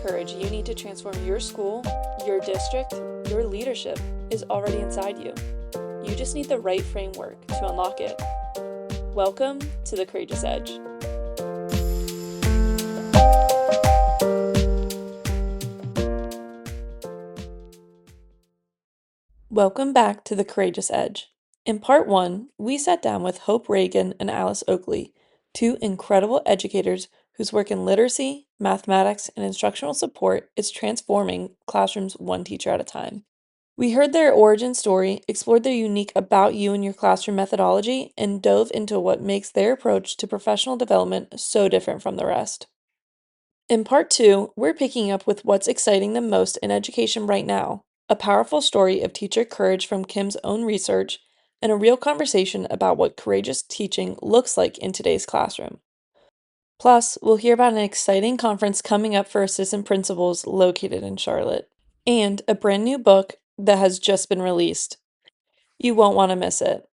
courage you need to transform your school, your district, your leadership is already inside you. You just need the right framework to unlock it. Welcome to the Courageous Edge. Welcome back to the Courageous Edge. In part 1, we sat down with Hope Reagan and Alice Oakley, two incredible educators whose work in literacy, mathematics, and instructional support is transforming classrooms one teacher at a time. We heard their origin story, explored their unique about you in your classroom methodology, and dove into what makes their approach to professional development so different from the rest. In part 2, we're picking up with what's exciting them most in education right now, a powerful story of teacher courage from Kim's own research, and a real conversation about what courageous teaching looks like in today's classroom. Plus, we'll hear about an exciting conference coming up for assistant principals located in Charlotte, and a brand new book that has just been released. You won't want to miss it.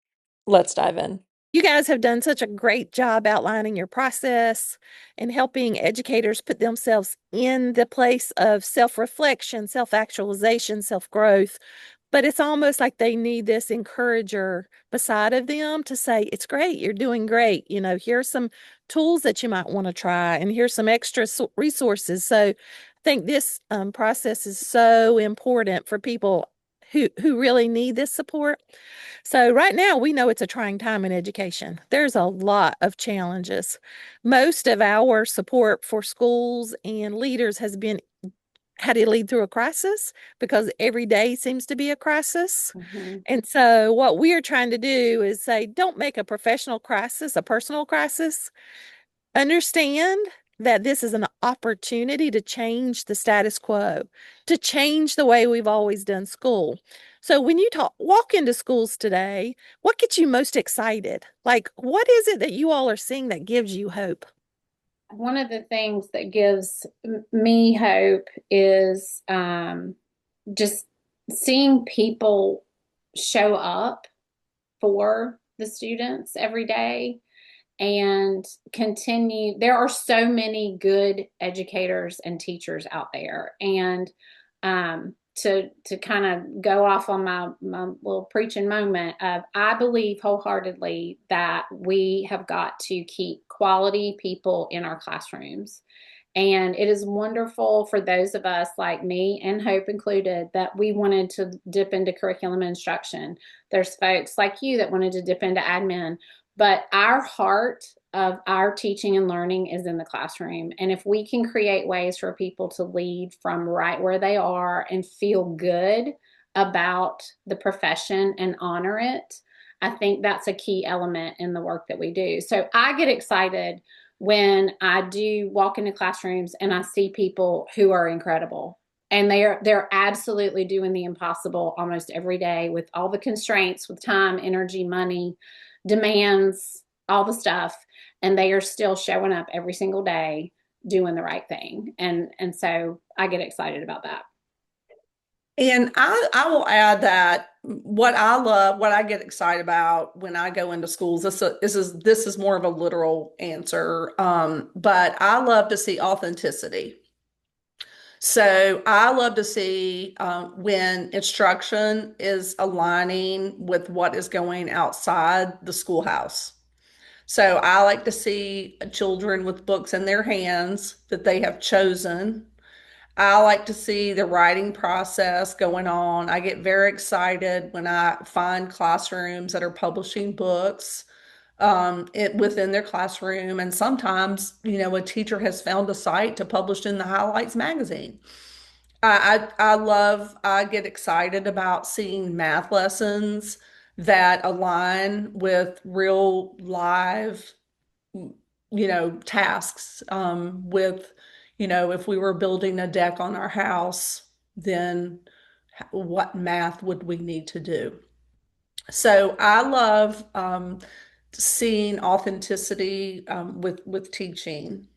Let's dive in. You guys have done such a great job outlining your process and helping educators put themselves in the place of self-reflection, self-actualization, self-growth. But it's almost like they need this encourager beside of them to say, it's great, you're doing great. Here's some tools that you might want to try, and here's some extra resources. So I think this process is so important for people who really need this support. So right now, we know it's a trying time in education. There's a lot of challenges. Most of our support for schools and leaders has been how to lead through a crisis, because every day seems to be a crisis. And so what we are trying to do is say, don't make a professional crisis a personal crisis. Understand that this is an opportunity to change the status quo, to change the way we've always done school. So when you walk into schools today, what gets you most excited? Like, what is it that you all are seeing that gives you hope? One of the things that gives me hope is just seeing people show up for the students every day and continue. There are so many good educators and teachers out there, and to kind of go off on my little preaching moment of, I believe wholeheartedly that we have got to keep quality people in our classrooms. And it is wonderful for those of us like me and Hope included that we wanted to dip into curriculum instruction. There's folks like you that wanted to dip into admin, but our heart of our teaching and learning is in the classroom. And if we can create ways for people to lead from right where they are and feel good about the profession and honor it, I think that's a key element in the work that we do. So I get excited when I do walk into classrooms and I see people who are incredible. And they're absolutely doing the impossible almost every day with all the constraints, with time, energy, money, demands, all the stuff. And they are still showing up every single day doing the right thing. And so I get excited about that. And I will add that what I love, what I get excited about when I go into schools, this is more of a literal answer, but I love to see authenticity. So I love to see when instruction is aligning with what is going outside the schoolhouse. So I like to see children with books in their hands that they have chosen. I like to see the writing process going on. I get very excited when I find classrooms that are publishing books within their classroom. And sometimes, a teacher has found a site to publish in the Highlights magazine. I get excited about seeing math lessons that align with real live, tasks, if we were building a deck on our house, then what math would we need to do? So I love seeing authenticity with teaching.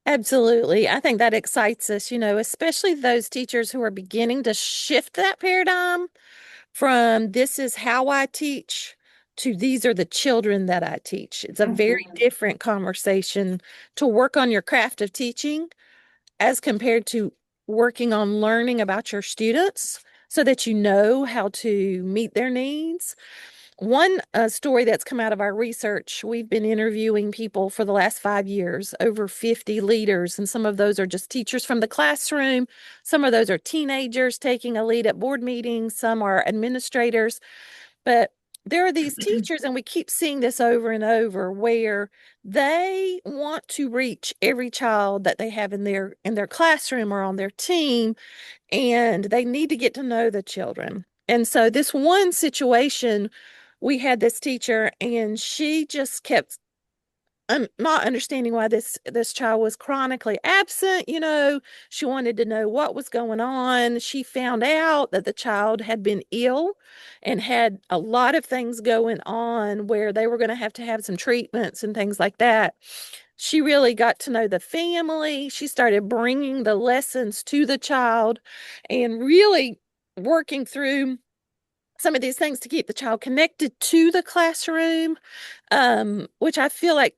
Absolutely. I think that excites us, especially those teachers who are beginning to shift that paradigm from this is how I teach to these are the children that I teach. It's a very different conversation to work on your craft of teaching as compared to working on learning about your students so that you know how to meet their needs. One story that's come out of our research, we've been interviewing people for the last 5 years, over 50 leaders, and some of those are just teachers from the classroom. Some of those are teenagers taking a lead at board meetings. Some are administrators. But there are these teachers, and we keep seeing this over and over, where they want to reach every child that they have in their classroom or on their team, and they need to get to know the children. And so this one situation, we had this teacher, and she just kept not understanding why this child was chronically absent. She wanted to know what was going on. She found out that the child had been ill and had a lot of things going on where they were going to have some treatments and things like that. She really got to know the family. She started bringing the lessons to the child and really working through some of these things to keep the child connected to the classroom, which I feel like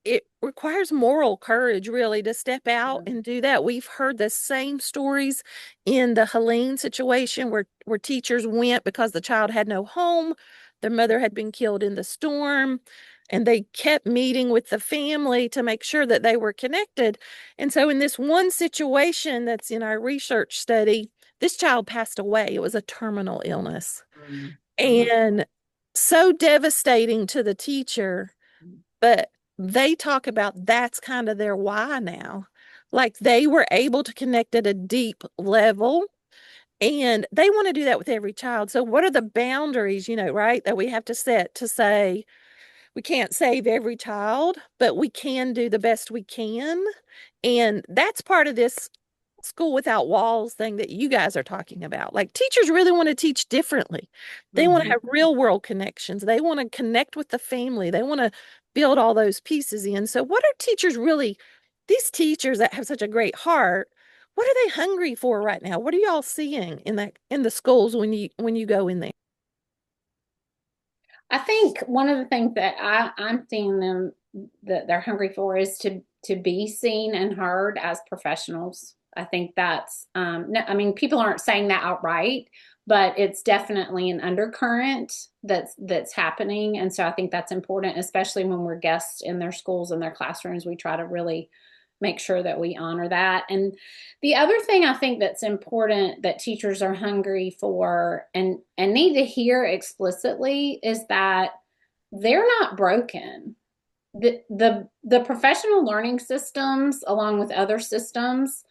it requires moral courage really to step out and do that. We've heard the same stories in the Helene situation where teachers went because the child had no home. Their mother had been killed in the storm, and they kept meeting with the family to make sure that they were connected. And so in this one situation that's in our research study, this child passed away. It was a terminal illness. And so devastating to the teacher, but they talk about that's kind of their why now. Like they were able to connect at a deep level, and they want to do that with every child. So what are the boundaries, right, that we have to set to say we can't save every child, but we can do the best we can? And that's part of this school without walls thing that you guys are talking about. Like teachers really want to teach differently. They want to have real world connections. They want to connect with the family. They want to build all those pieces in. So what are teachers really, these teachers that have such a great heart, what are they hungry for right now? What are y'all seeing in the schools when you go in there? I think one of the things that I'm seeing them that they're hungry for is to be seen and heard as professionals. I think that's no, I mean, people aren't saying that outright, but it's definitely an undercurrent that's happening. And so I think that's important, especially when we're guests in their schools and their classrooms. We try to really make sure that we honor that. And the other thing I think that's important that teachers are hungry for and need to hear explicitly is that they're not broken. The professional learning systems, along with other systems,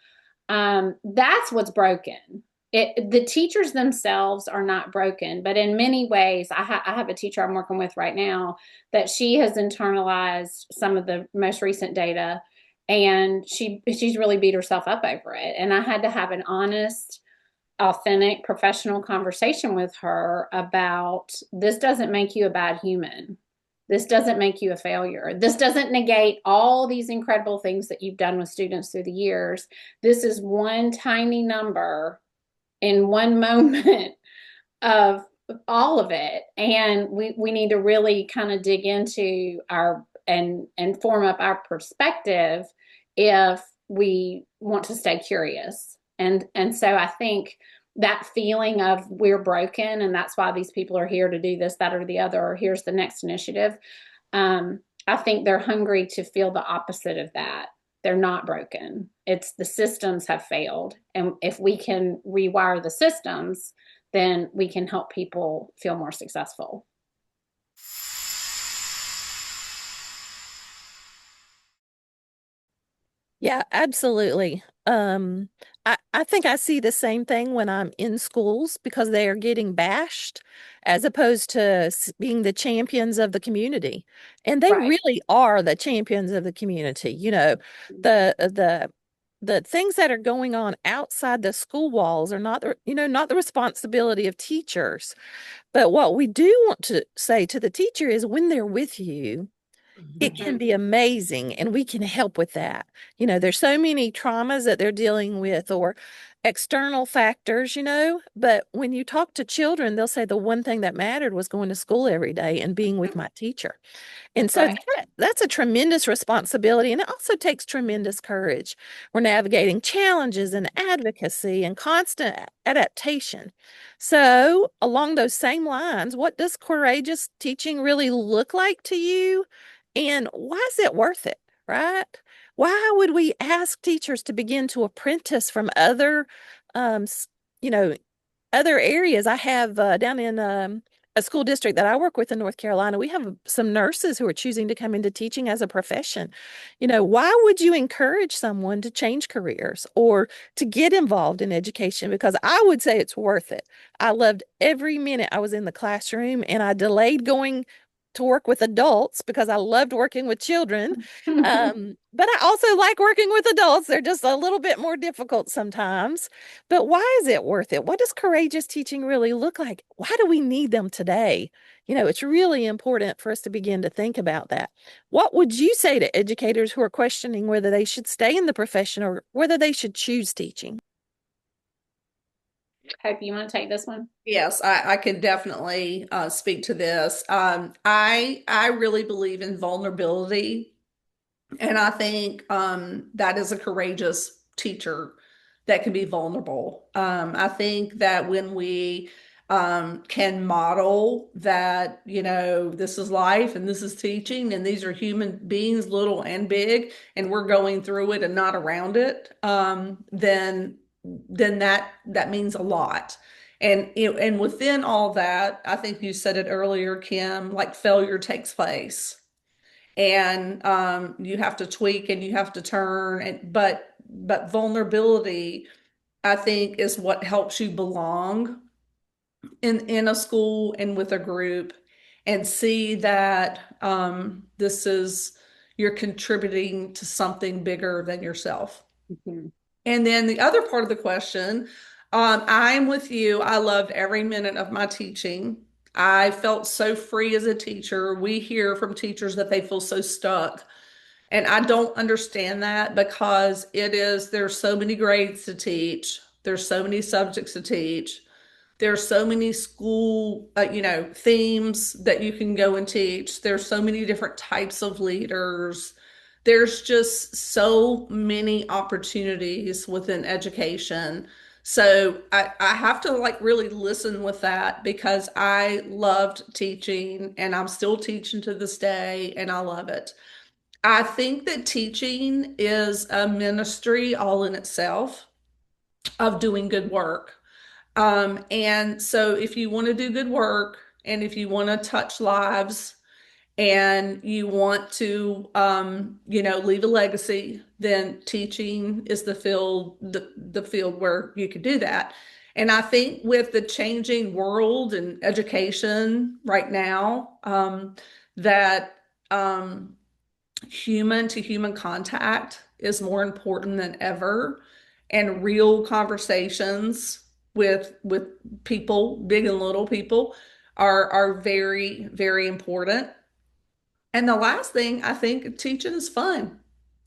that's what's broken. The teachers themselves are not broken, but in many ways, I have a teacher I'm working with right now that she has internalized some of the most recent data, and she's really beat herself up over it. And I had to have an honest, authentic, professional conversation with her about this doesn't make you a bad human. This doesn't make you a failure. This doesn't negate all these incredible things that you've done with students through the years. This is one tiny number in one moment of all of it. And we need to really kind of dig into our and form up our perspective if we want to stay curious. And so I think that feeling of we're broken and that's why these people are here to do this, that, or the other, or here's the next initiative. I think they're hungry to feel the opposite of that. They're not broken. It's the systems have failed. And if we can rewire the systems, then we can help people feel more successful. Yeah, absolutely. I think I see the same thing when I'm in schools because they are getting bashed as opposed to being the champions of the community. And they Right. really are the champions of the community. The things that are going on outside the school walls are not the responsibility of teachers. But what we do want to say to the teacher is when they're with you, it can be amazing and we can help with that. There's so many traumas that they're dealing with, or external factors, but when you talk to children, they'll say the one thing that mattered was going to school every day and being with my teacher. And That's so right. that's a tremendous responsibility. And it also takes tremendous courage. We're navigating challenges and advocacy and constant adaptation. So, along those same lines, what does courageous teaching really look like to you? And why is it worth it, right? Why would we ask teachers to begin to apprentice from other, um, you know, other areas? I have down in a school district that I work with in North Carolina, we have some nurses who are choosing to come into teaching as a profession. Why would you encourage someone to change careers or to get involved in education? Because I would say it's worth it. I loved every minute I was in the classroom, and I delayed going to work with adults because I loved working with children. But I also like working with adults. They're just a little bit more difficult sometimes. But why is it worth it? What does courageous teaching really look like? Why do we need them today? It's really important for us to begin to think about that. What would you say to educators who are questioning whether they should stay in the profession or whether they should choose teaching? Hope you want to take this one. Yes, I can definitely speak to this. I really believe in vulnerability, and I think that is a courageous teacher that can be vulnerable. I think that when we can model that, this is life and this is teaching and these are human beings, little and big, and we're going through it and not around it, then that means a lot. And within all that, I think you said it earlier, Kim, like failure takes place. And you have to tweak and you have to turn, but vulnerability, I think, is what helps you belong in a school and with a group, and see that this is, you're contributing to something bigger than yourself. Mhm. And then the other part of the question, I'm with you. I loved every minute of my teaching. I felt so free as a teacher. We hear from teachers that they feel so stuck. And I don't understand that, because there's so many grades to teach. There's so many subjects to teach. There's so many school, themes that you can go and teach. There's so many different types of leaders. There's just so many opportunities within education. So I have to like really listen with that, because I loved teaching and I'm still teaching to this day and I love it. I think that teaching is a ministry all in itself of doing good work. And so if you want to do good work and if you want to touch lives and you want to, leave a legacy, then teaching is the field where you could do that. And I think with the changing world and education right now, that human to human contact is more important than ever, and real conversations with people, big and little people, are very, very important. And the last thing, I think teaching is fun.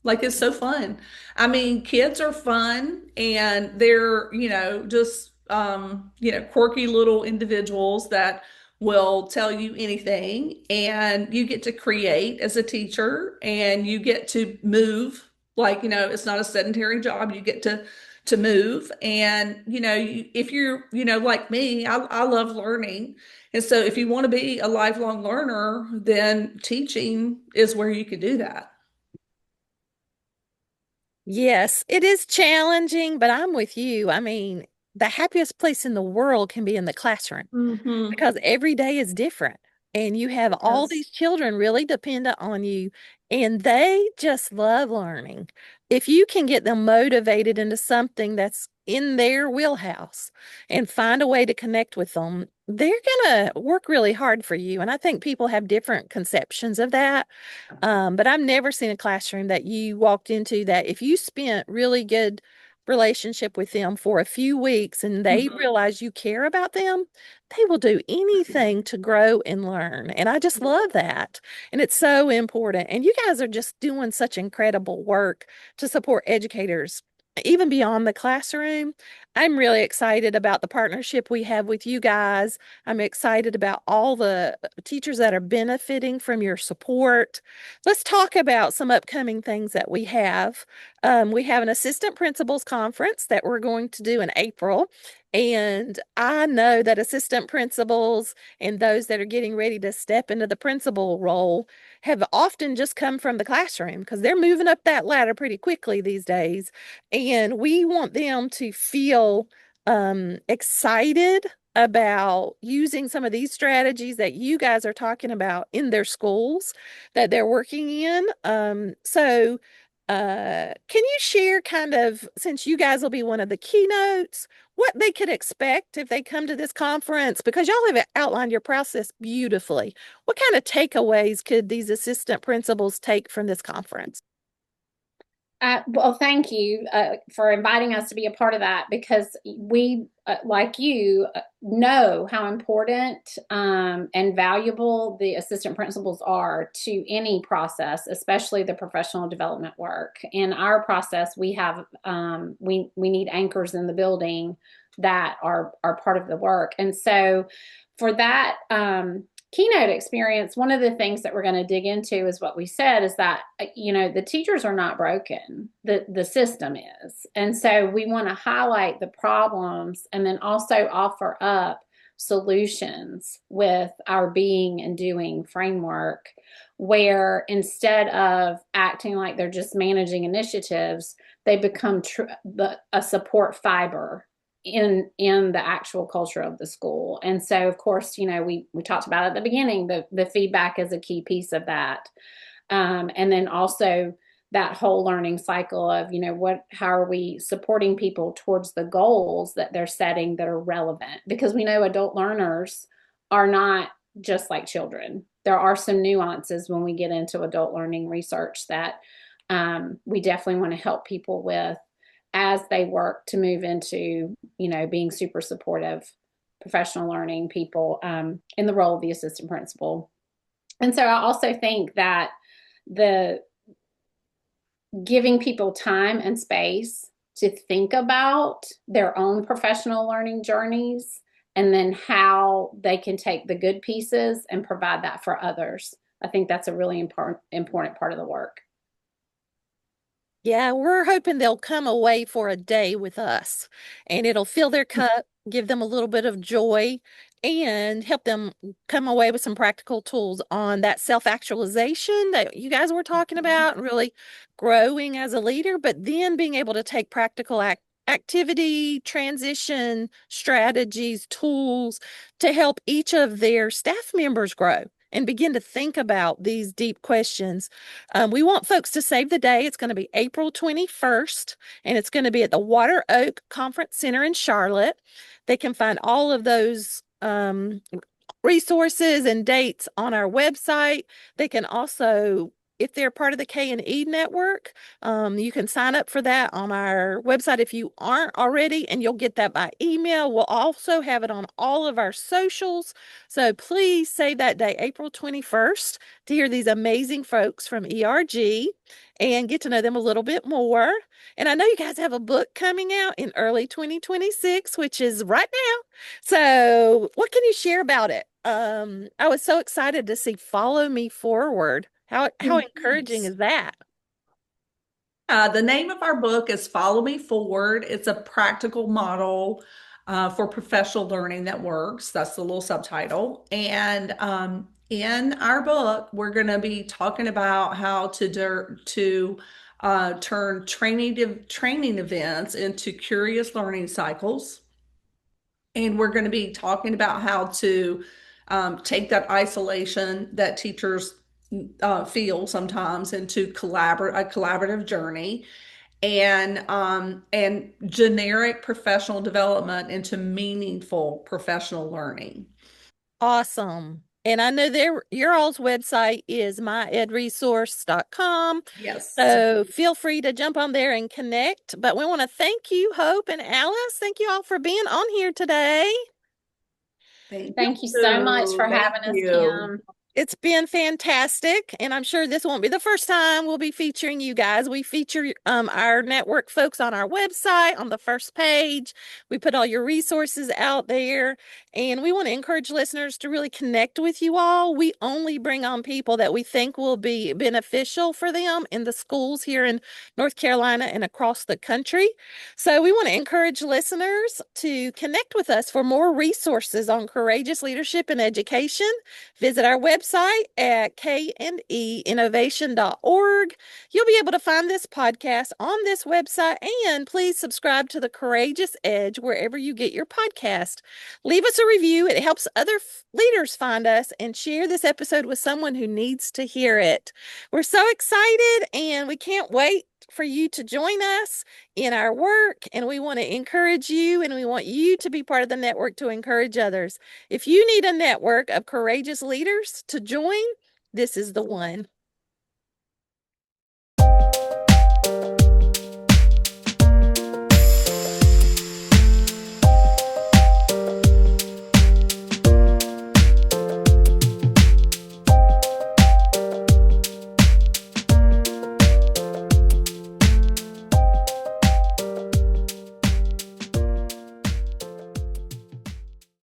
Like, it's so fun. I mean, kids are fun, and they're, just quirky little individuals that will tell you anything, and you get to create as a teacher, and you get to move. Like, it's not a sedentary job. You get to move, and if you're, like me, I love learning. And so if you want to be a lifelong learner, then teaching is where you could do that. Yes, it is challenging, but I'm with you. I mean, the happiest place in the world can be in the classroom, Hmm. because every day is different. And you have all Yes. these children really dependent on you, and they just love learning. If you can get them motivated into something that's in their wheelhouse and find a way to connect with them, they're going to work really hard for you. And I think people have different conceptions of that. But I've never seen a classroom that you walked into that if you spent really good relationship with them for a few weeks and they Mhm. realize you care about them, they will do anything to grow and learn. And I just love that. And it's so important. And you guys are just doing such incredible work to support educators even beyond the classroom. I'm really excited about the partnership we have with you guys. I'm excited about all the teachers that are benefiting from your support. Let's talk about some upcoming things that we have. We have an assistant principals conference that we're going to do in April. And I know that assistant principals and those that are getting ready to step into the principal role have often just come from the classroom because they're moving up that ladder pretty quickly these days. And we want them to feel excited about using some of these strategies that you guys are talking about in their schools that they're working in. Can you share kind of, since you guys will be one of the keynotes, what they could expect if they come to this conference? Because y'all have outlined your process beautifully. What kind of takeaways could these assistant principals take from this conference? Well, thank you for inviting us to be a part of that because we, like you, know how important and valuable the assistant principals are to any process, especially the professional development work. In our process, we have we need anchors in the building that are part of the work, and so for that. Keynote experience, one of the things that we're going to dig into is what we said is that, the teachers are not broken. The system is. And so we want to highlight the problems and then also offer up solutions with our being and doing framework where instead of acting like they're just managing initiatives, they become a support fiber in the actual culture of the school. And so of course, we talked about at the beginning, the feedback is a key piece of that. And then also that whole learning cycle of, how are we supporting people towards the goals that they're setting that are relevant? Because we know adult learners are not just like children. There are some nuances when we get into adult learning research that we definitely want to help people with as they work to move into, being super supportive professional learning people in the role of the assistant principal. And so I also think that the giving people time and space to think about their own professional learning journeys and then how they can take the good pieces and provide that for others. I think that's a really important part of the work. Yeah, we're hoping they'll come away for a day with us and it'll fill their cup, give them a little bit of joy, and help them come away with some practical tools on that self-actualization that you guys were talking about and really growing as a leader, but then being able to take practical activity, transition strategies, tools to help each of their staff members grow and begin to think about these deep questions. We want folks to save the day. It's going to be April 21st, and it's going to be at the Water Oak Conference Center in Charlotte. They can find all of those resources and dates on our website. They can also, if they're part of the K&E network, you can sign up for that on our website if you aren't already, and you'll get that by email. We'll also have it on all of our socials. So please save that day, April 21st, to hear these amazing folks from ERG and get to know them a little bit more. And I know you guys have a book coming out in early 2026, which is right now. So what can you share about it? I was so excited to see Follow Me Forward. How encouraging is that? The name of our book is Follow Me Forward. It's a practical model for professional learning that works. That's the little subtitle. And in our book, we're going to be talking about how to turn training events into curious learning cycles. And we're going to be talking about how to take that isolation that teachers feel sometimes into a collaborative journey and generic professional development into meaningful professional learning. Awesome. And I know your all's website is myedresource.com. Yes. So feel free to jump on there and connect. But we want to thank you, Hope and Alice. Thank you all for being on here today. Thank Thank you so much for you. Thank having us, you. Kim. It's been fantastic, and I'm sure this won't be the first time we'll be featuring you guys. We feature our network folks on our website on the first page. We put all your resources out there, and we want to encourage listeners to really connect with you all. We only bring on people that we think will be beneficial for them in the schools here in North Carolina and across the country. So we want to encourage listeners to connect with us for more resources on courageous leadership and education. Visit our website at kneinnovation.org. You'll be able to find this podcast on this website, and please subscribe to the Courageous Edge wherever you get your podcast. Leave us a review. It helps other leaders find us, and share this episode with someone who needs to hear it. We're so excited, and we can't wait for you to join us in our work, and we want to encourage you, and we want you to be part of the network to encourage others. If you need a network of courageous leaders to join, this is the one.